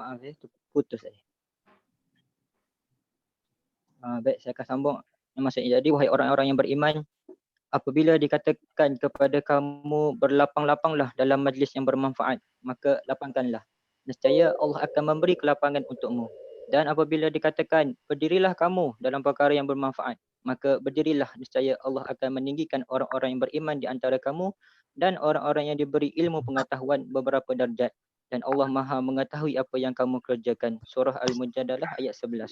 Maaf putus saya. Baik, saya akan sambung. Maksudnya, jadi wahai orang-orang yang beriman, apabila dikatakan kepada kamu berlapang-lapanglah dalam majlis yang bermanfaat, maka lapangkanlah. Nescaya Allah akan memberi kelapangan untukmu. Dan apabila dikatakan berdirilah kamu dalam perkara yang bermanfaat, maka berdirilah, nescaya Allah akan meninggikan orang-orang yang beriman di antara kamu dan orang-orang yang diberi ilmu pengetahuan beberapa darjat. Dan Allah Maha mengetahui apa yang kamu kerjakan. Surah Al-Mujadalah ayat 11.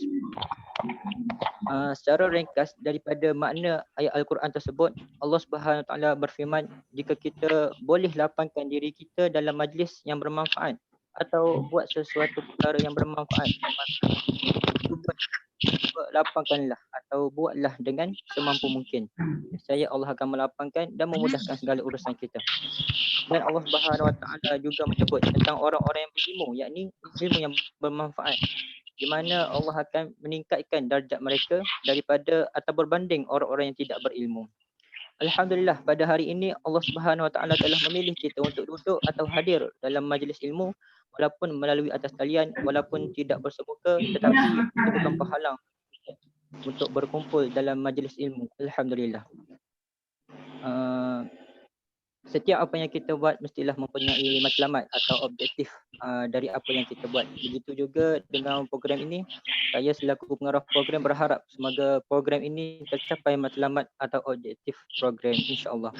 Secara ringkas daripada makna ayat Al-Quran tersebut, Allah Subhanahu Wa Taala berfirman, jika kita boleh lapangkan diri kita dalam majlis yang bermanfaat atau buat sesuatu perkara yang bermanfaat, maka lapangkanlah atau buatlah dengan semampu mungkin. Saya Allah akan melapangkan dan memudahkan segala urusan kita. Dan Allah Subhanahu Wa Taala juga menyebut tentang orang-orang yang berilmu, yakni ilmu yang bermanfaat, di mana Allah akan meningkatkan darjat mereka daripada atau berbanding orang-orang yang tidak berilmu. Alhamdulillah, pada hari ini Allah Subhanahu Wa Taala telah memilih kita untuk duduk atau hadir dalam majlis ilmu, walaupun melalui atas talian, walaupun tidak bersemuka, tetapi itu bukan penghalang untuk berkumpul dalam majlis ilmu. Alhamdulillah. Setiap apa yang kita buat mestilah mempunyai matlamat atau objektif dari apa yang kita buat. Begitu juga dengan program ini, saya selaku pengarah program berharap semoga program ini tercapai matlamat atau objektif program, insya-Allah.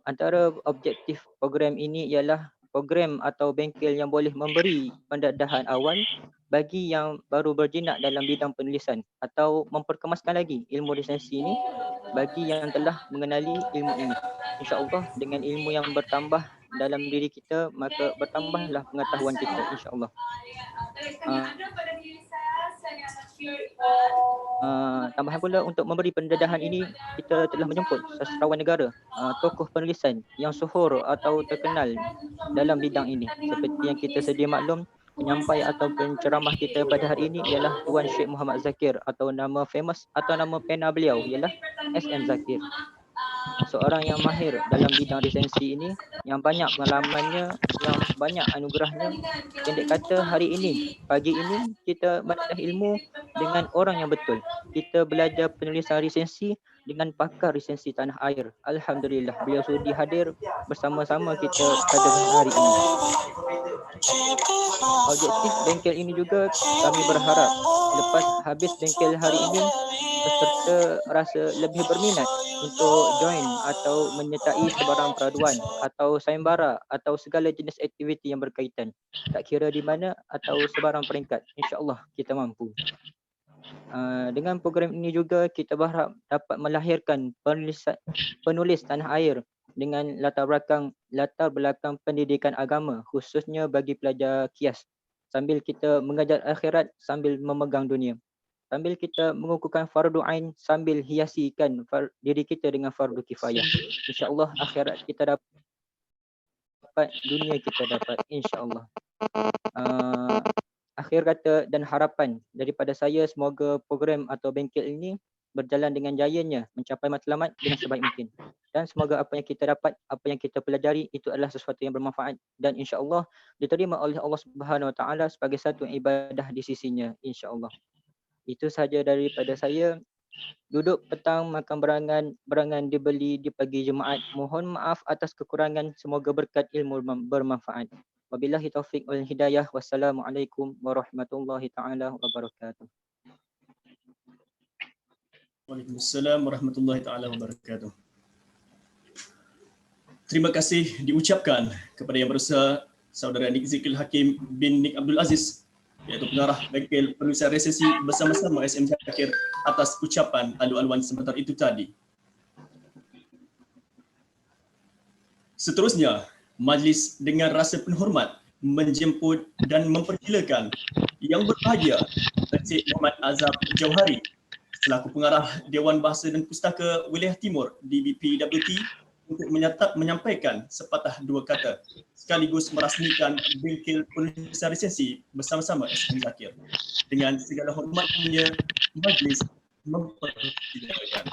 Antara objektif program ini ialah program atau bengkel yang boleh memberi pendedahan awal bagi yang baru berjinak dalam bidang penulisan atau memperkemaskan lagi ilmu lisensi ini bagi yang telah mengenali ilmu ini. InsyaAllah dengan ilmu yang bertambah dalam diri kita, maka bertambahlah pengetahuan kita, insyaAllah. Tambahan pula, untuk memberi pendedahan ini, kita telah menjemput sastrawan negara, tokoh penulisan yang syuhur atau terkenal dalam bidang ini. Seperti yang kita sedia maklum, penyampai atau penceramah kita pada hari ini ialah Tuan Syekh Muhammad Zakir, atau nama famous atau nama pena beliau ialah SM Zakir. Seorang yang mahir dalam bidang resensi ini, yang banyak pengalamannya, yang banyak anugerahnya. Pendek kata, hari ini, pagi ini, kita bedah ilmu dengan orang yang betul. Kita belajar penulisan resensi dengan pakar resensi tanah air. Alhamdulillah, beliau sudi hadir bersama-sama kita pada hari ini. Objektif bengkel ini juga, kami berharap lepas habis bengkel hari ini, peserta rasa lebih berminat untuk join atau menyertai sebarang peraduan atau sayembara atau segala jenis aktiviti yang berkaitan, tak kira di mana atau sebarang peringkat, insya-Allah kita mampu. Dengan program ini juga kita berharap dapat melahirkan penulis tanah air dengan latar belakang pendidikan agama, khususnya bagi pelajar KIAS, sambil kita mengajar akhirat sambil memegang dunia. Sambil kita mengukuhkan fardu ain sambil hiasikan diri kita dengan fardu kifayah. InsyaAllah akhirat kita dapat, dunia kita dapat, insyaAllah. Akhir kata dan harapan daripada saya, semoga program atau bengkel ini berjalan dengan jayanya, mencapai matlamat dengan sebaik mungkin. Dan semoga apa yang kita dapat, apa yang kita pelajari, itu adalah sesuatu yang bermanfaat dan insya-Allah diterima oleh Allah Subhanahu Wa Taala sebagai satu ibadah di sisinya, insya-Allah. Itu sahaja daripada saya. Duduk petang makan berangan dibeli di pagi Jumaat. Mohon maaf atas kekurangan, semoga berkat ilmu bermanfaat. Wabillahi taufiq wal hidayah. Wassalamualaikum warahmatullahi taala wabarakatuh. Waalaikumsalam warahmatullahi taala wabarakatuh. Terima kasih diucapkan kepada yang berusaha saudara Nik Zikil Hakim bin Nik Abdul Aziz, iaitu pengarah bengkel penulisan resensi bersama-sama SM Zakir, atas ucapan alu-aluan sebentar itu tadi. Seterusnya, majlis dengan rasa penuh hormat menjemput dan mempersilakan yang berbahagia Encik Muhammad Azab Jauhari selaku pengarah Dewan Bahasa dan Pustaka Wilayah Timur di BPWT untuk menyampaikan sepatah dua kata sekaligus merasmikan bengkel penulisan resensi bersama-sama SM Zakir. Dengan segala hormatnya, majlis mempersilakan.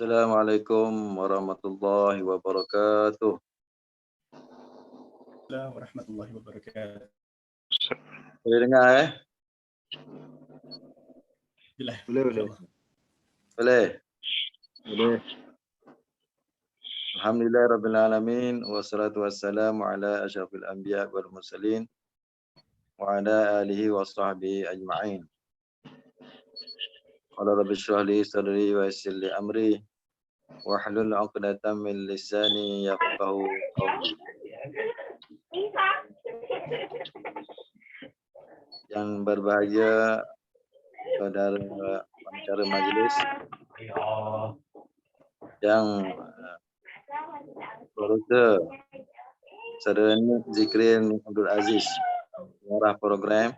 Assalamualaikum warahmatullahi wabarakatuh. warahmatullahi wabarakatuh. Boleh dengar Bila? Boleh. Boleh. Boleh. Alhamdulillah Rabbil Alamin. Wassalatu wassalamu ala asyrafil anbiya wal mursalin. Wa ala alihi wa sahbihi ajma'in. Qala rabbi shrah li sadri wa yassir li amri. Wahlul 'uqdatam min lisani yafqahu qawli. Yang berbahagia saudara pengacara majlis yang berusaha saudara Zikrin Abdul Aziz, pengarah program,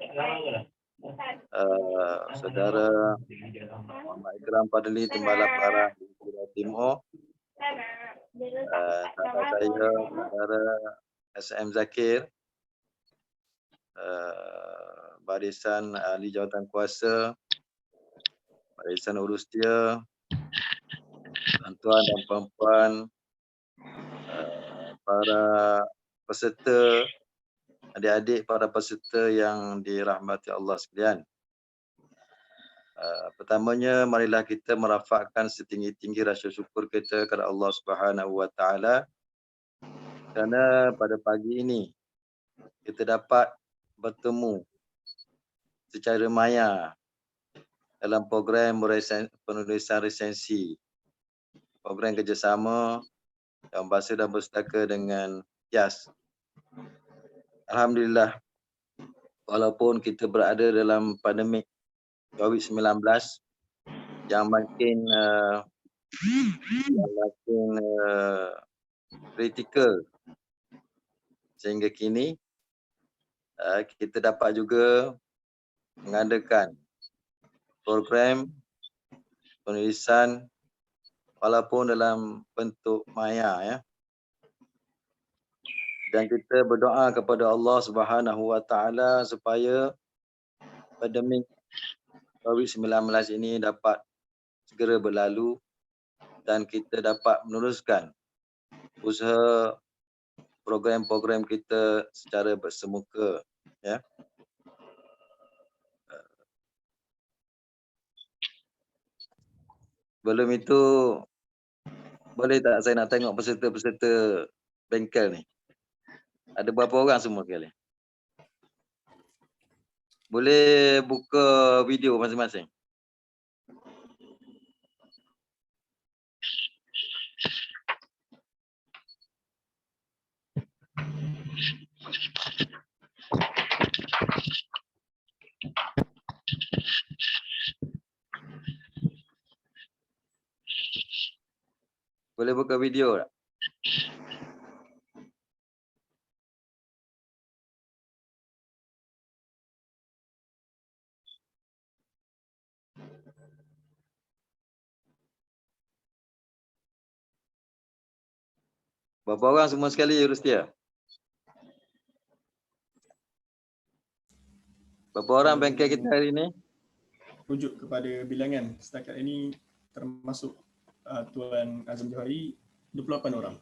saudara Muhammad Ikram Fadli Tembalap Arah di Pulau Timur, sahabat saya saudara SM Zakir, Barisan Ahli Jawatan Kuasa, Barisan Urus Dia, tuan-tuan dan puan-puan, para peserta, adik-adik para peserta yang dirahmati Allah sekalian. Pertamanya, marilah kita merafakkan setinggi-tinggi rasa syukur kita kepada Allah Subhanahu Wa Taala kerana pada pagi ini kita dapat bertemu secara maya dalam program penulisan resensi, program kerjasama Dewan Bahasa dan Pustaka dengan KIAS. Alhamdulillah, walaupun kita berada dalam pandemik COVID-19 yang makin kritikal sehingga kini, kita dapat juga mengadakan program penulisan walaupun dalam bentuk maya, ya. Dan kita berdoa kepada Allah Subhanahu Wa Taala supaya pandemik COVID-19 ini dapat segera berlalu dan kita dapat meneruskan usaha program-program kita secara bersemuka, ya. Sebelum itu, boleh tak saya nak tengok peserta-peserta bengkel ni? Ada berapa orang semua kali? Boleh buka video masing-masing? Boleh buka video tak? Berapa orang semua sekali, Rustia? Berapa orang bengkel kita hari ni? Rujuk kepada bilangan setakat ini termasuk Tuan Azam Johari 28 orang.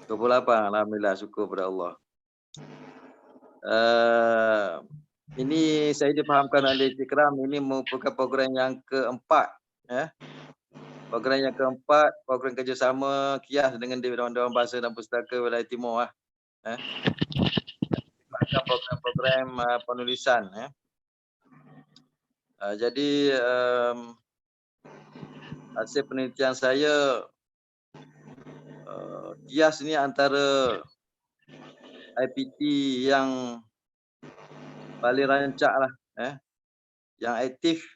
28, Alhamdulillah, syukur kepada Allah. Ini saya difahamkan oleh Ikram, ini merupakan program yang keempat, ya. Program yang keempat, program kerjasama KIAS dengan Dewan Bahasa dan Pustaka Wilayah Timur, program-program penulisan, ya. Jadi hasil penelitian saya, KIAS ni antara IPT yang paling rancak lah, yang aktif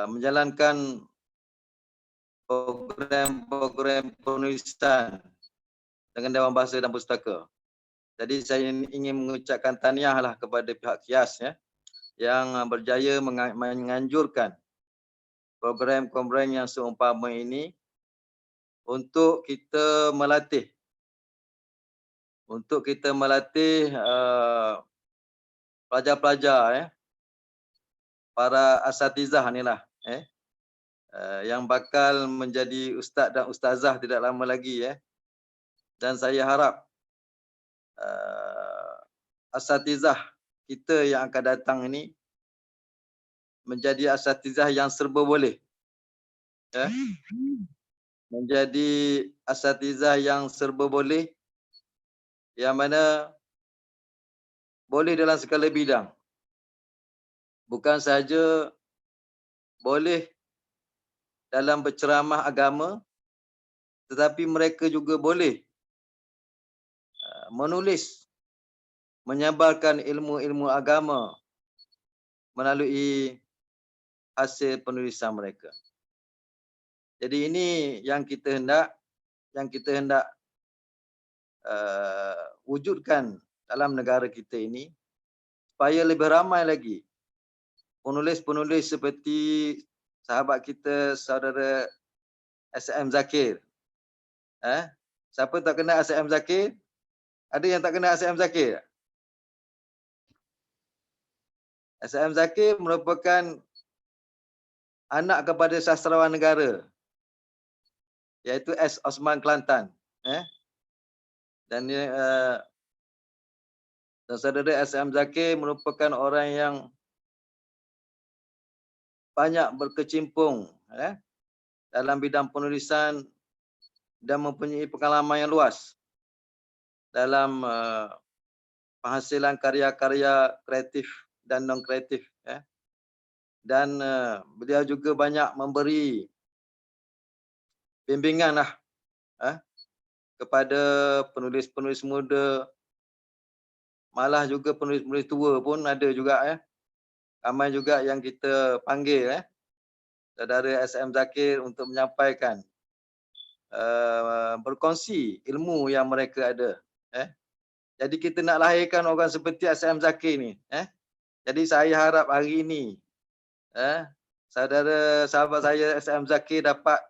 menjalankan program-program penulisan dengan Dewan Bahasa dan Pustaka. Jadi saya ingin mengucapkan tahniah lah kepada pihak KIAS, ya, yang berjaya menganjurkan program-program yang seumpama ini untuk kita melatih pelajar-pelajar, ya, para asatizah ni lah, yang bakal menjadi ustaz dan ustazah tidak lama lagi, ya. Dan saya harap asatizah kita yang akan datang ini menjadi asatizah yang serba boleh. Ya. Menjadi asatizah yang serba boleh, yang mana boleh dalam segala bidang. Bukan sahaja boleh dalam berceramah agama, tetapi mereka juga boleh menulis, menyebarkan ilmu-ilmu agama melalui hasil penulisan mereka. Jadi ini yang kita hendak wujudkan dalam negara kita ini, supaya lebih ramai lagi penulis-penulis seperti sahabat kita, saudara S.M. Zakir. Siapa tak kenal S.M. Zakir? Ada yang tak kenal S.M. Zakir? S.M. Zakir merupakan anak kepada sastrawan negara, iaitu S. Osman Kelantan. Dan saudara S.M. Zakir merupakan orang yang banyak berkecimpung dalam bidang penulisan dan mempunyai pengalaman yang luas dalam penghasilan karya-karya kreatif dan non-kreatif. Dan beliau juga banyak memberi bimbingan kepada penulis-penulis muda, malah juga penulis-penulis tua pun ada juga. Ramai juga yang kita panggil saudara S.M. Zakir untuk menyampaikan, berkongsi ilmu yang mereka ada. Jadi kita nak lahirkan orang seperti S.M. Zakir ni. Jadi saya harap hari ini sahabat saya S.M. Zakir dapat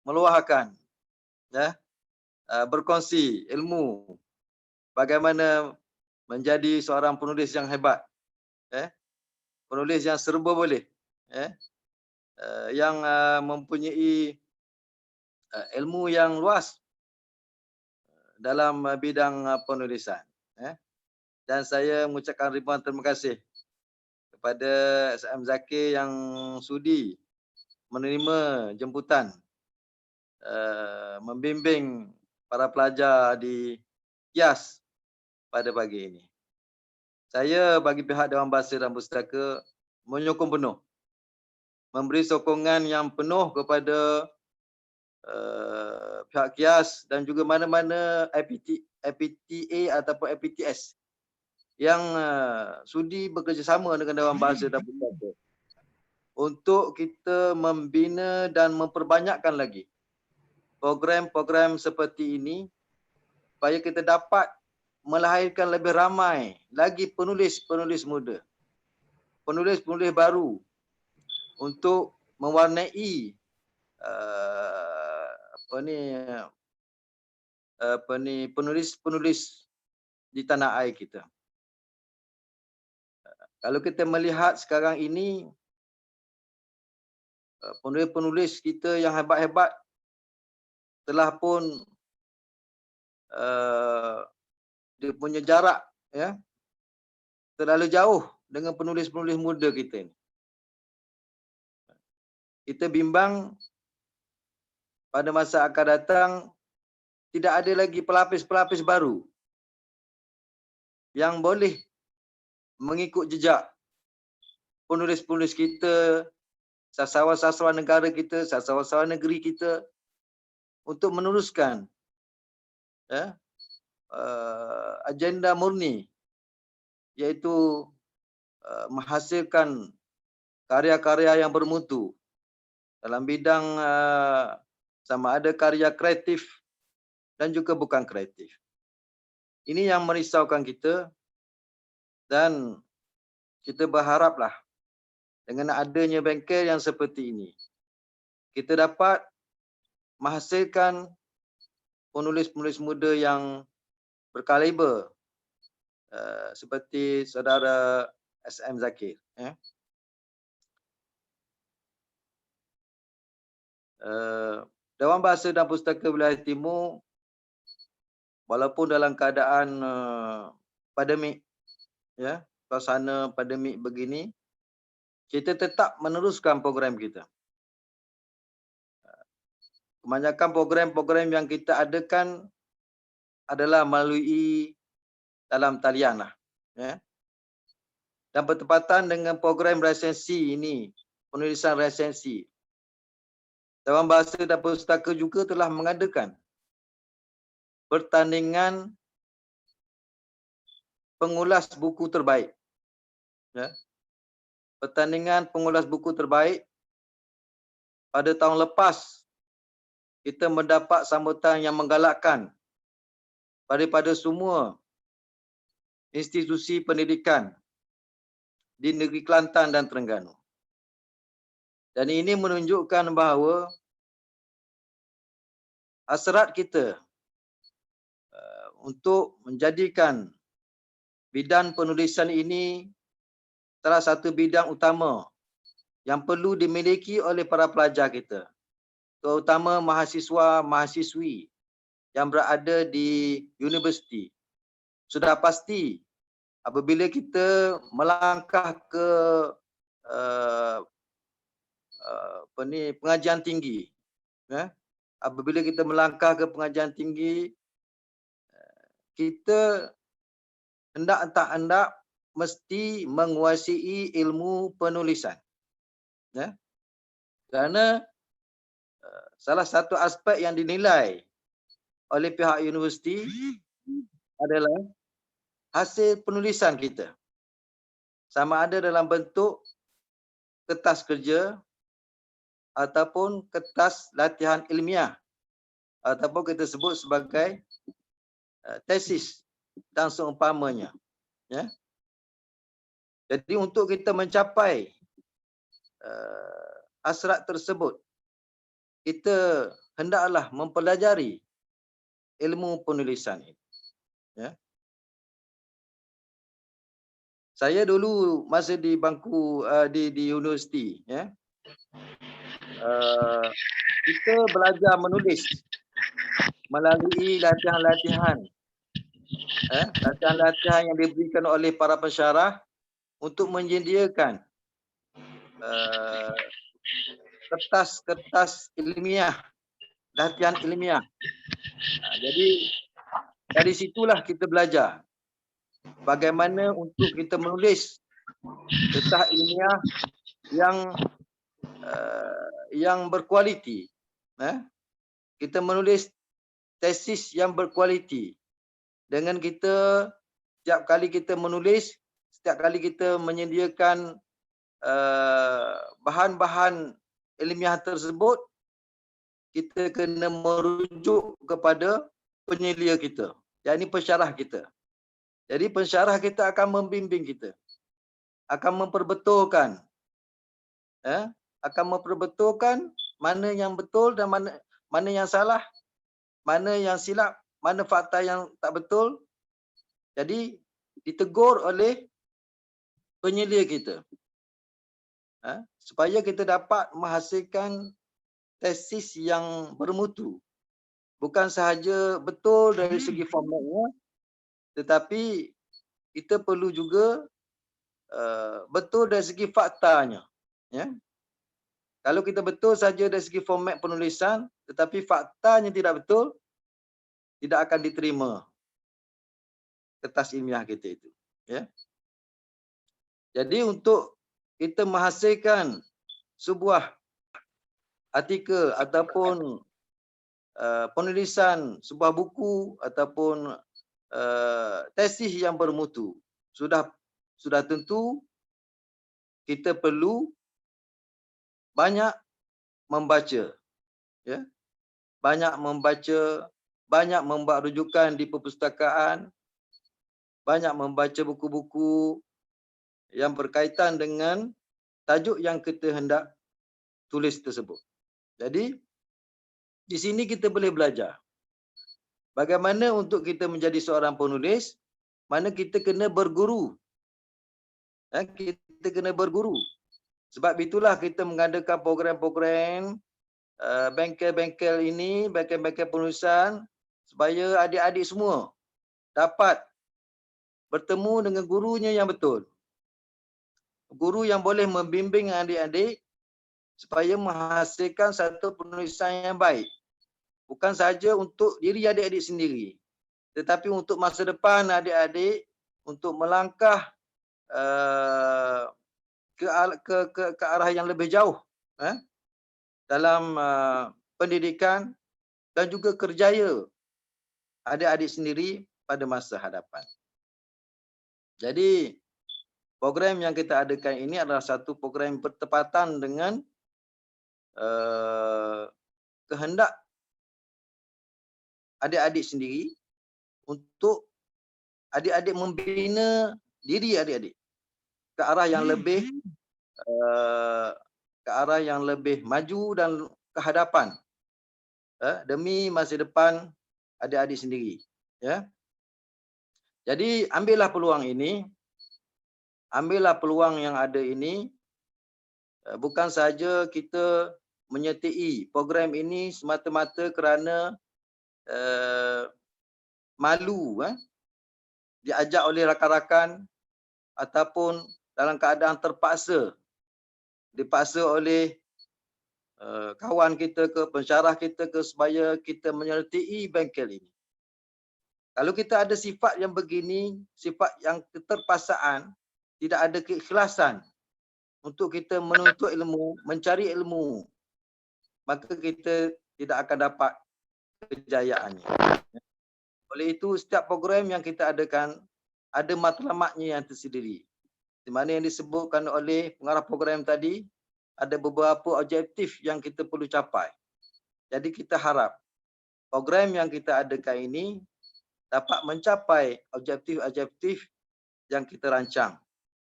meluahkan, berkongsi ilmu bagaimana menjadi seorang penulis yang hebat, penulis yang serba boleh, yang mempunyai ilmu yang luas dalam bidang penulisan. Dan saya mengucapkan ribuan terima kasih kepada S.M. Zakir yang sudi menerima jemputan membimbing para pelajar di KIAS pada pagi ini. Saya bagi pihak Dewan Bahasa dan Pustaka menyokong penuh, memberi sokongan yang penuh kepada pihak KIAS dan juga mana-mana IPTA ataupun IPTS yang sudi bekerjasama dengan Dewan Bahasa dan Pustaka untuk kita membina dan memperbanyakkan lagi program-program seperti ini, supaya kita dapat melahirkan lebih ramai lagi penulis-penulis muda, penulis-penulis baru untuk mewarnai penulis-penulis di tanah air kita. Kalau kita melihat sekarang ini, penulis-penulis kita yang hebat-hebat telah pun dia punya jarak terlalu jauh dengan penulis-penulis muda kita ni. Kita bimbang pada masa akan datang tidak ada lagi pelapis-pelapis baru yang boleh mengikut jejak penulis-penulis kita, sastrawan-sastrawan negara kita, sastrawan-sastrawan negeri kita untuk meneruskan agenda murni, iaitu menghasilkan karya-karya yang bermutu dalam bidang sama ada karya kreatif dan juga bukan kreatif. Ini yang merisaukan kita, dan kita berharaplah dengan adanya bengkel yang seperti ini, kita dapat menghasilkan penulis-penulis muda yang berkaliber seperti saudara S.M. Zakir. Dewan Bahasa dan Pustaka Wilayah Timur walaupun dalam keadaan pandemik, ya, suasana pandemik begini, kita tetap meneruskan program kita. Kebanyakan program-program yang kita adakan adalah melalui dalam talian lah, ya. Dan bertepatan dengan program resensi ini, penulisan resensi, Dewan Bahasa dan Pustaka juga telah mengadakan pertandingan pengulas buku terbaik, ya. Pertandingan pengulas buku terbaik pada tahun lepas, kita mendapat sambutan yang menggalakkan daripada semua institusi pendidikan di negeri Kelantan dan Terengganu. Dan ini menunjukkan bahawa hasrat kita untuk menjadikan bidang penulisan ini salah satu bidang utama yang perlu dimiliki oleh para pelajar kita, terutama mahasiswa-mahasiswi yang berada di universiti. Sudah pasti apabila kita melangkah ke pengajian tinggi, ya, apabila kita melangkah ke pengajian tinggi, kita hendak tak hendak mesti menguasai ilmu penulisan, ya. Kerana salah satu aspek yang dinilai oleh pihak universiti adalah hasil penulisan kita, sama ada dalam bentuk kertas kerja ataupun kertas latihan ilmiah ataupun kita sebut sebagai tesis dan seumpamanya, ya. Jadi untuk kita mencapai hasrat tersebut, kita hendaklah mempelajari ilmu penulisan ini, ya. Saya dulu masa di bangku di universiti, ya, kita belajar menulis melalui latihan-latihan, latihan-latihan yang diberikan oleh para pensyarah untuk menyediakan kertas-kertas ilmiah, latihan ilmiah. Jadi dari situlah kita belajar bagaimana untuk kita menulis kertas ilmiah yang berkualiti. Kita menulis tesis yang berkualiti. Dengan kita setiap kali kita menulis, setiap kali kita menyediakan bahan-bahan ilmiah tersebut, kita kena merujuk kepada penyelia kita, yakni pensyarah kita. Jadi pensyarah kita akan membimbing kita, akan memperbetulkan, mana yang betul dan mana yang salah, mana yang silap, mana fakta yang tak betul. Jadi ditegur oleh penyelia kita, supaya kita dapat menghasilkan tesis yang bermutu. Bukan sahaja betul dari segi formatnya, tetapi kita perlu juga betul dari segi faktanya, ya. Kalau kita betul saja dari segi format penulisan, tetapi faktanya tidak betul, tidak akan diterima kertas ilmiah kita itu, ya. Jadi untuk kita menghasilkan sebuah artikel ataupun penulisan sebuah buku ataupun tesis yang bermutu, sudah tentu kita perlu banyak membaca, ya. Banyak membaca, banyak membuat rujukan di perpustakaan, banyak membaca buku-buku yang berkaitan dengan tajuk yang kita hendak tulis tersebut. Jadi di sini kita boleh belajar bagaimana untuk kita menjadi seorang penulis, mana kita kena berguru. Kita kena berguru. Sebab itulah kita mengadakan program-program bengkel-bengkel ini, bengkel-bengkel penulisan, supaya adik-adik semua dapat bertemu dengan gurunya yang betul. Guru yang boleh membimbing adik-adik supaya menghasilkan satu penulisan yang baik. Bukan saja untuk diri adik-adik sendiri, tetapi untuk masa depan adik-adik, untuk melangkah ke arah yang lebih jauh dalam pendidikan dan juga kerjaya adik-adik sendiri pada masa hadapan. Jadi program yang kita adakan ini adalah satu program bertepatan dengan kehendak adik-adik sendiri untuk adik-adik membina diri adik-adik ke arah yang lebih maju dan ke hadapan demi masa depan adik-adik sendiri, ya. Jadi ambillah peluang ini, ambillah peluang yang ada ini. Bukan saja kita menyertai program ini semata-mata kerana malu diajak oleh rakan-rakan ataupun dalam keadaan dipaksa oleh kawan kita ke, pensyarah kita ke, supaya kita menyertai bengkel ini. Kalau kita ada sifat yang begini, sifat yang keterpaksaan, tidak ada keikhlasan untuk kita menuntut ilmu, mencari ilmu, maka kita tidak akan dapat kejayaannya. Oleh itu, setiap program yang kita adakan ada matlamatnya yang tersendiri. Di mana yang disebutkan oleh pengarah program tadi, ada beberapa objektif yang kita perlu capai. Jadi kita harap program yang kita adakan ini dapat mencapai objektif-objektif yang kita rancang.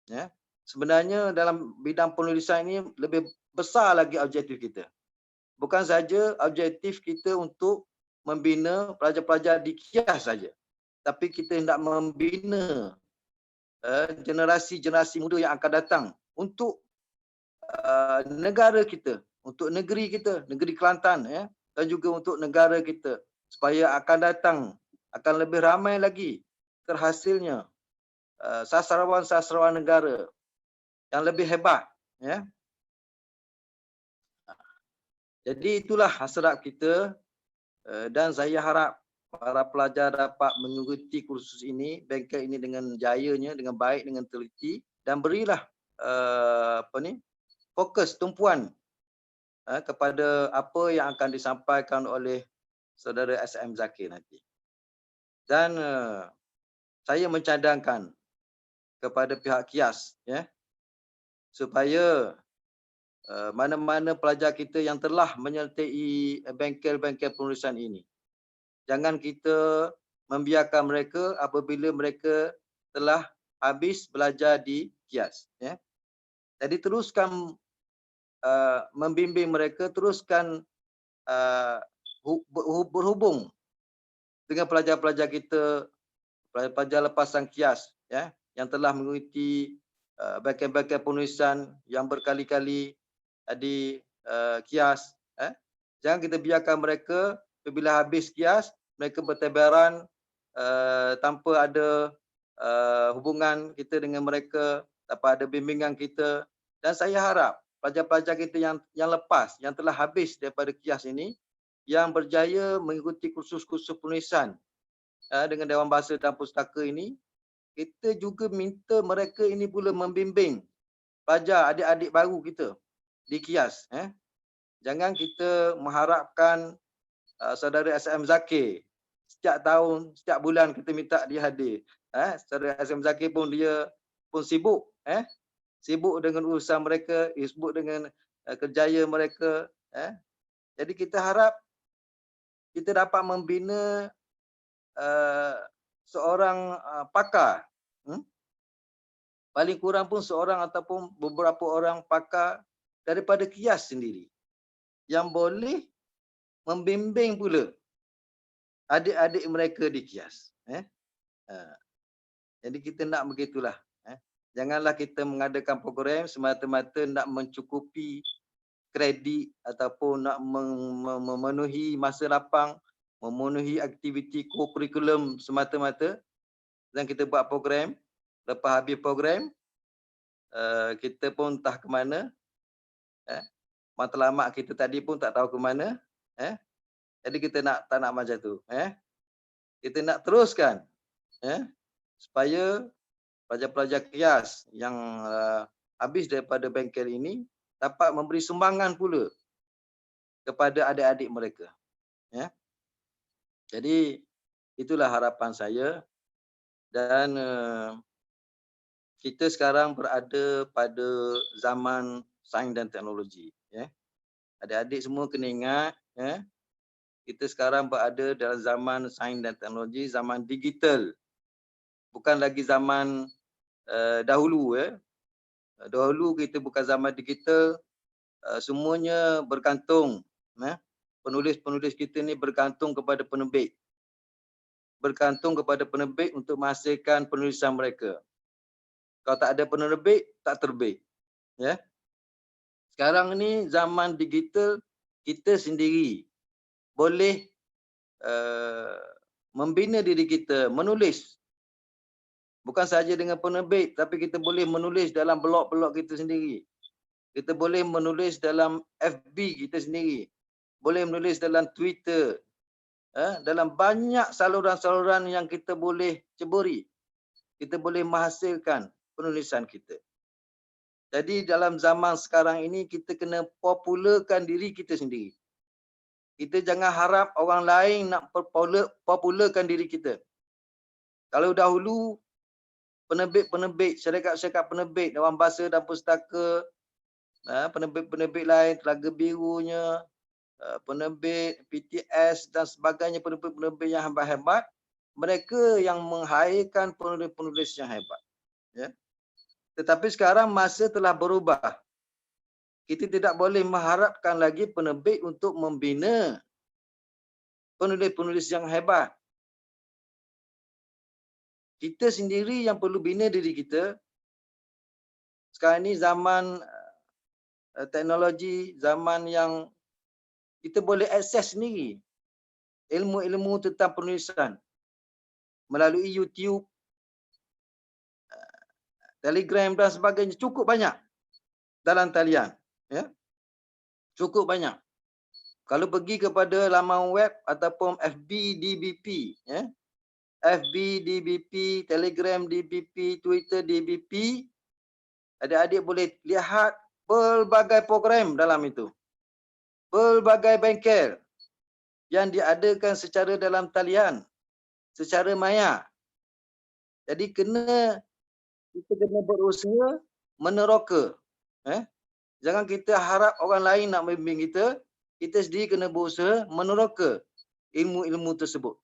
Ya. Sebenarnya dalam bidang penulisan ini lebih besar lagi objektif kita. Bukan saja objektif kita untuk membina pelajar-pelajar di KIAS saja, tapi kita hendak membina generasi-generasi muda yang akan datang untuk negara kita, untuk negeri kita, negeri Kelantan, ya, dan juga untuk negara kita, supaya akan datang akan lebih ramai lagi terhasilnya sastrawan-sastrawan negara yang lebih hebat, ya. Jadi itulah hasrat kita, dan saya harap para pelajar dapat mengikuti kursus ini, bengkel ini dengan jayanya, dengan baik, dengan teliti, dan berilah fokus, tumpuan kepada apa yang akan disampaikan oleh saudara SM Zakir nanti. Dan saya mencadangkan kepada pihak KIAS, ya, supaya mana-mana pelajar kita yang telah menyertai bengkel-bengkel penulisan ini, jangan kita membiarkan mereka apabila mereka telah habis belajar di KIAS. Ya. Jadi teruskan membimbing mereka, teruskan berhubung dengan pelajar-pelajar kita, pelajar lepasan KIAS, ya, yang telah mengikuti bengkel-bengkel penulisan yang berkali-kali di KIAS. Jangan kita biarkan mereka apabila habis KIAS, mereka bertebaran tanpa ada hubungan kita dengan mereka, tanpa ada bimbingan kita. Dan saya harap pelajar-pelajar kita yang lepas, yang telah habis daripada KIAS ini, yang berjaya mengikuti kursus-kursus penulisan dengan Dewan Bahasa dan Pustaka ini, kita juga minta mereka ini pula membimbing pelajar adik-adik baru kita di KIAS. Jangan kita mengharapkan saudara SM Zakir setiap tahun, setiap bulan kita minta dia hadir. Saudara SM Zakir pun dia pun sibuk, sibuk dengan urusan mereka, sibuk dengan kerjaya mereka. Jadi kita harap kita dapat membina seorang pakar, paling kurang pun seorang ataupun beberapa orang pakar daripada KIAS sendiri yang boleh membimbing pula adik-adik mereka di KIAS. Jadi kita nak begitulah. Janganlah kita mengadakan program semata-mata nak mencukupi kredit ataupun nak memenuhi masa lapang memenuhi aktiviti kurikulum semata-mata, dan kita buat program. Lepas habis program, kita pun entah ke mana, matlamat kita tadi pun tak tahu ke mana, jadi kita tak nak macam tu, kita nak teruskan, supaya pelajar-pelajar KIAS yang habis daripada bengkel ini dapat memberi sumbangan pula kepada adik-adik mereka. Jadi itulah harapan saya, dan kita sekarang berada pada zaman sains dan teknologi. Adik-adik semua kena ingat, kita sekarang berada dalam zaman sains dan teknologi, zaman digital. Bukan lagi zaman dahulu. Dahulu kita bukan zaman digital, semuanya bergantung. Penulis-penulis kita ni bergantung kepada penerbit. Bergantung kepada penerbit untuk menghasilkan penulisan mereka. Kalau tak ada penerbit, tak terbit. Sekarang ni zaman digital, kita sendiri boleh membina diri kita, menulis. Bukan sahaja dengan penerbit, tapi kita boleh menulis dalam blog-blog kita sendiri. Kita boleh menulis dalam FB kita sendiri. Boleh menulis dalam Twitter. Dalam banyak saluran-saluran yang kita boleh ceburi. Kita boleh menghasilkan penulisan kita. Jadi dalam zaman sekarang ini, kita kena popularkan diri kita sendiri. Kita jangan harap orang lain nak popularkan diri kita. Kalau dahulu, penerbit-penerbit, syarikat-syarikat penerbit, Dewan Bahasa dan Pustaka, penerbit-penerbit lain, Telaga Birunya, penerbit PTS dan sebagainya, penerbit-penerbit yang hebat-hebat, mereka yang menghasilkan penulis-penulis yang hebat. Tetapi sekarang masa telah berubah. Kita tidak boleh mengharapkan lagi penerbit untuk membina penulis-penulis yang hebat. Kita sendiri yang perlu bina diri kita. Sekarang ini zaman teknologi, zaman yang kita boleh akses sendiri ilmu-ilmu tentang penulisan melalui YouTube, Telegram dan sebagainya. Cukup banyak dalam talian. Cukup banyak. Kalau pergi kepada laman web ataupun FB DBP, FB DBP, Telegram DBP, Twitter DBP, adik-adik boleh lihat pelbagai program dalam itu. Pelbagai bengkel yang diadakan secara dalam talian, secara maya. Jadi kita kena berusaha meneroka. Jangan kita harap orang lain nak membimbing kita. Kita sendiri kena berusaha meneroka ilmu-ilmu tersebut.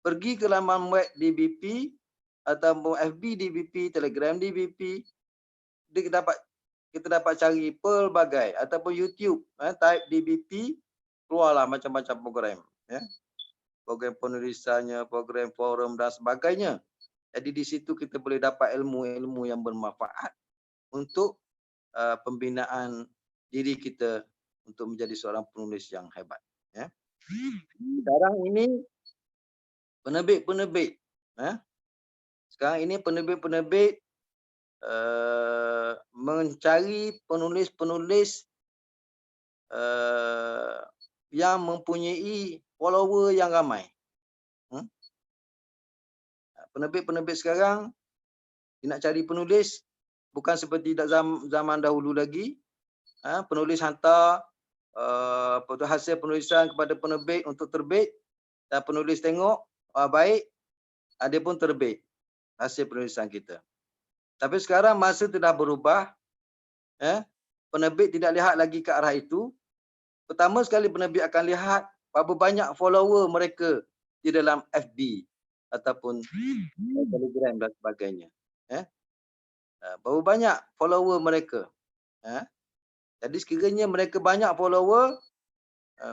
Pergi ke laman web DBP atau FB DBP, Telegram DBP, kita dapat cari pelbagai, ataupun YouTube, type DBP, keluarlah macam-macam program. Program penulisannya, program forum dan sebagainya. Jadi di situ kita boleh dapat ilmu-ilmu yang bermanfaat untuk pembinaan diri kita untuk menjadi seorang penulis yang hebat. Sekarang ini penerbit-penerbit, sekarang ini penerbit-penerbit mencari penulis-penulis yang mempunyai follower yang ramai. Penerbit-penerbit sekarang dia nak cari penulis bukan seperti zaman dahulu lagi. Penulis hantar hasil penulisan kepada penerbit untuk terbit, dan penulis tengok baik, dia pun terbit hasil penulisan kita. Tapi sekarang masa telah berubah, penerbit tidak lihat lagi ke arah itu. Pertama sekali penerbit akan lihat berapa banyak follower mereka di dalam FB ataupun Telegram dan sebagainya. Berapa banyak follower mereka. Jadi sekiranya mereka banyak follower,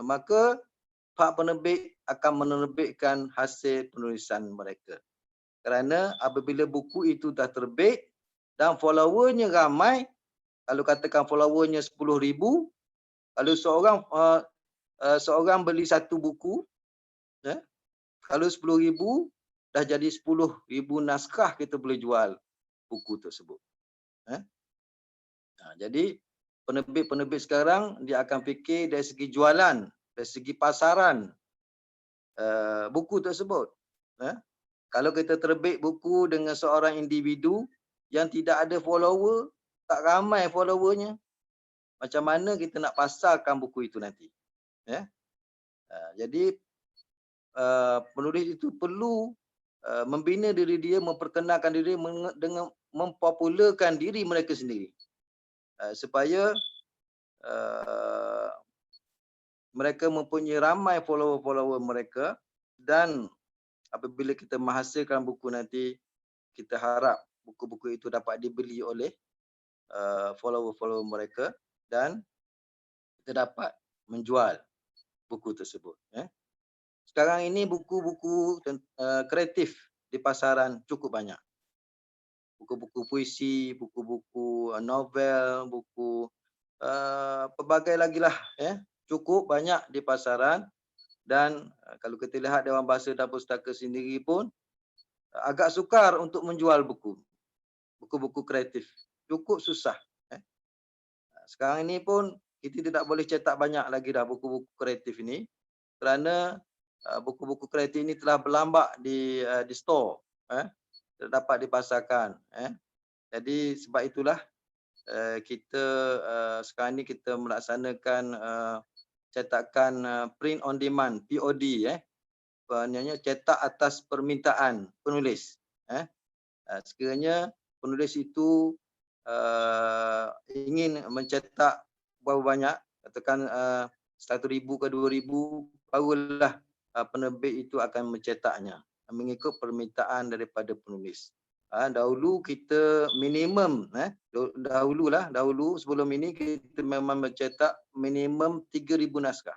maka pihak penerbit akan menerbitkan hasil penulisan mereka. Kerana apabila buku itu dah terbit dan followernya ramai, kalau katakan followernya 10,000, kalau seorang seorang beli satu buku, ya, kalau 10,000 dah jadi 10,000 naskah kita boleh jual buku tersebut. Jadi penerbit-penerbit sekarang dia akan fikir dari segi jualan, dari segi pasaran buku tersebut. Kalau kita terbit buku dengan seorang individu yang tidak ada follower, tak ramai followernya, macam mana kita nak pasarkan buku itu nanti? Jadi penulis itu perlu membina diri dia, memperkenalkan diri dengan mempopularkan diri mereka sendiri. Supaya mereka mempunyai ramai follower-follower mereka, dan apabila kita menghasilkan buku nanti, kita harap buku-buku itu dapat dibeli oleh follower-follower mereka dan kita dapat menjual buku tersebut. Sekarang ini buku-buku kreatif di pasaran cukup banyak. Buku-buku puisi, buku-buku novel, buku pelbagai lagi lah, cukup banyak di pasaran. Dan kalau kita lihat Dewan Bahasa dan Pustaka sendiri pun agak sukar untuk menjual buku-buku kreatif, cukup susah. Sekarang ini pun kita tidak boleh cetak banyak lagi dah buku-buku kreatif ini, kerana buku-buku kreatif ini telah berlambak di store, tidak dapat dipasarkan. Jadi sebab itulah kita sekarang ini kita melaksanakan cetakan print on demand, POD, maknanya cetak atas permintaan penulis. Sekiranya penulis itu ingin mencetak berapa banyak, katakan 1,000 ke 2,000, barulah penerbit itu akan mencetaknya mengikut permintaan daripada penulis. Dahulu kita minimum, dahulu sebelum ini kita memang mencetak minimum 3,000 naskah.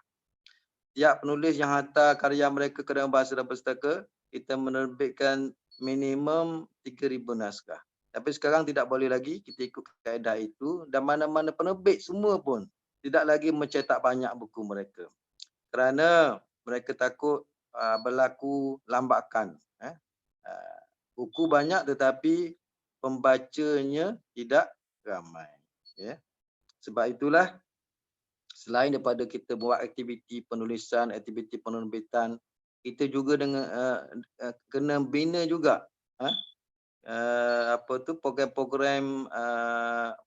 Tiap penulis yang hantar karya mereka ke Dewan Bahasa dan Pustaka, kita menerbitkan minimum 3,000 naskah. Tapi sekarang tidak boleh lagi kita ikut kaedah itu, dan mana-mana penerbit semua pun tidak lagi mencetak banyak buku mereka. Kerana mereka takut berlaku lambakan. Buku banyak tetapi pembacanya tidak ramai. Sebab itulah, selain daripada kita buat aktiviti penulisan, aktiviti penerbitan, kita juga dengan kena bina juga program-program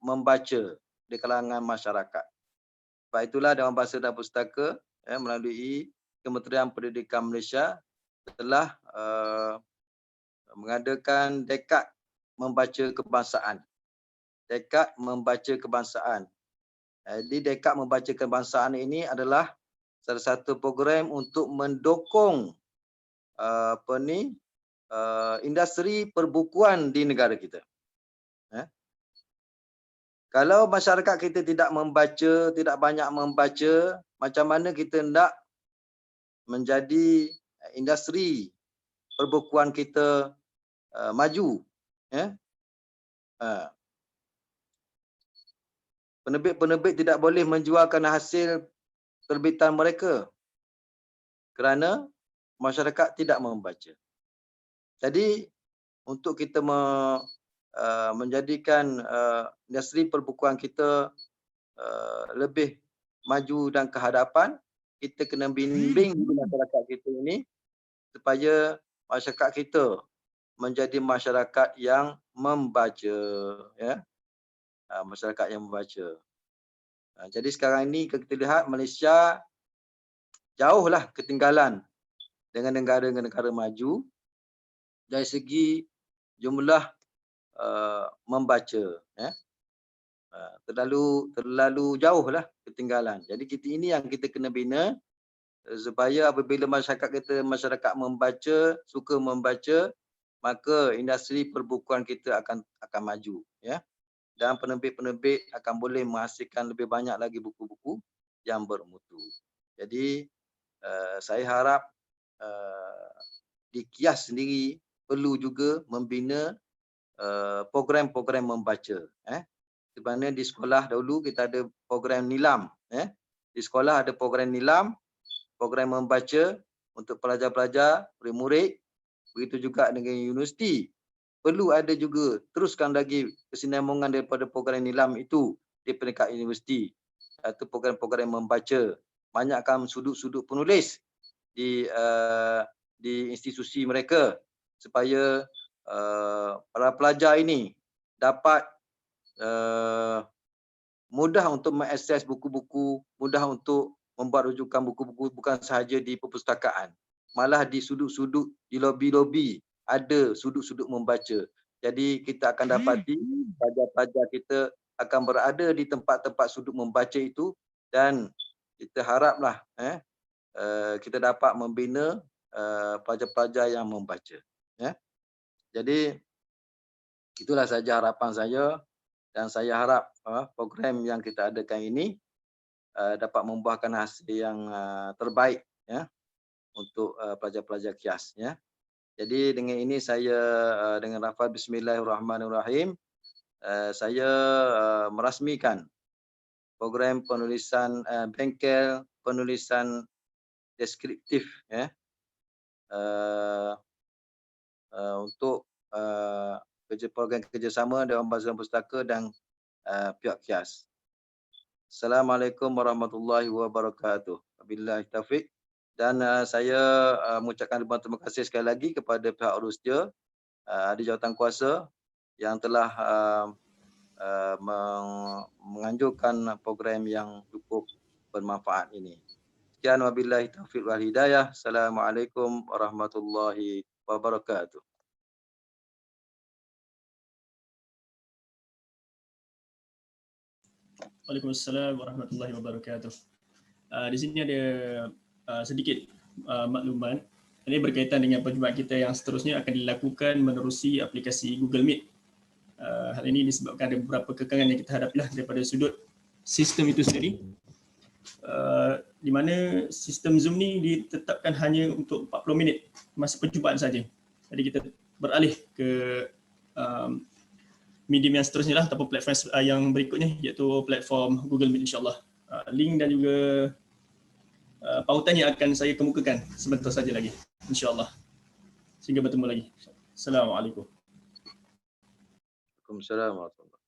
membaca di kalangan masyarakat. Sebab itulah Dewan Bahasa dan Pustaka melalui Kementerian Pendidikan Malaysia telah mengadakan dekad membaca kebangsaan. Dekad membaca kebangsaan. Jadi dekad membaca kebangsaan ini adalah salah satu program untuk mendukung industri perbukuan di negara kita. Kalau masyarakat kita tidak membaca, tidak banyak membaca, macam mana kita hendak menjadi industri perbukuan kita maju? Penerbit-penerbit tidak boleh menjualkan hasil terbitan mereka kerana masyarakat tidak membaca. Jadi untuk kita menjadikan industri perbukuan kita lebih maju dan ke hadapan, kita kena bimbing masyarakat kita ini supaya masyarakat kita menjadi masyarakat yang membaca, masyarakat yang membaca. Jadi sekarang ini kita lihat Malaysia jauhlah ketinggalan dengan negara-negara maju dari segi jumlah membaca, terlalu jauhlah ketinggalan. Jadi kita ini yang kita kena bina supaya apabila masyarakat membaca, suka membaca, maka industri perbukuan kita akan maju, dan penerbit-penerbit akan boleh menghasilkan lebih banyak lagi buku-buku yang bermutu. Jadi saya harap di KIAS sendiri perlu juga membina program-program membaca. Sebenarnya di sekolah dahulu kita ada program nilam. Di sekolah ada program nilam program membaca untuk pelajar-pelajar, murid-murid, begitu juga dengan universiti. Perlu ada juga teruskan lagi kesinambungan daripada program nilam itu di peringkat universiti, iaitu program-program membaca. Banyakkan sudut-sudut penulis di institusi mereka supaya para pelajar ini dapat mudah untuk mengakses buku-buku, mudah untuk membuat rujukan buku-buku bukan sahaja di perpustakaan, malah di sudut-sudut, di lobi-lobi ada sudut-sudut membaca. Jadi kita akan dapati pelajar-pelajar kita akan berada di tempat-tempat sudut membaca itu, dan kita haraplah kita dapat membina pelajar-pelajar yang membaca. Jadi itulah saja harapan saya, dan saya harap program yang kita adakan ini dapat membuahkan hasil yang terbaik untuk pelajar-pelajar KIAS. Jadi dengan ini saya dengan lafaz bismillahirrahmanirrahim saya merasmikan program penulisan bengkel penulisan deskriptif untuk program kerjasama Dewan Bahasa dan Pustaka dan pihak KIAS. Assalamualaikum warahmatullahi wabarakatuh. Wabillahi taufiq. Dan saya mengucapkan terima kasih sekali lagi kepada pihak Rusdia, ahli jawatan kuasa yang telah menganjurkan program yang cukup bermanfaat ini. Sekian, wabillahi taufiq wal hidayah. Assalamualaikum warahmatullahi wabarakatuh. Waalaikumsalam warahmatullahi wabarakatuh. Di sini ada sedikit maklumat. Ini berkaitan dengan perjumpaan kita yang seterusnya akan dilakukan menerusi aplikasi Google Meet. Hal ini disebabkan ada beberapa kekangan yang kita hadapilah daripada sudut sistem itu sendiri. Di mana sistem Zoom ni ditetapkan hanya untuk 40 minit masa perjumpaan saja. Jadi kita beralih ke medium yang seterusnya lah, ataupun platform yang berikutnya, iaitu platform Google Meet, insyaAllah. Link dan juga pautannya akan saya kemukakan sebentar saja lagi, insyaAllah. Sehingga bertemu lagi. Assalamualaikum. Waalaikumsalam warahmatullahi wabarakatuh.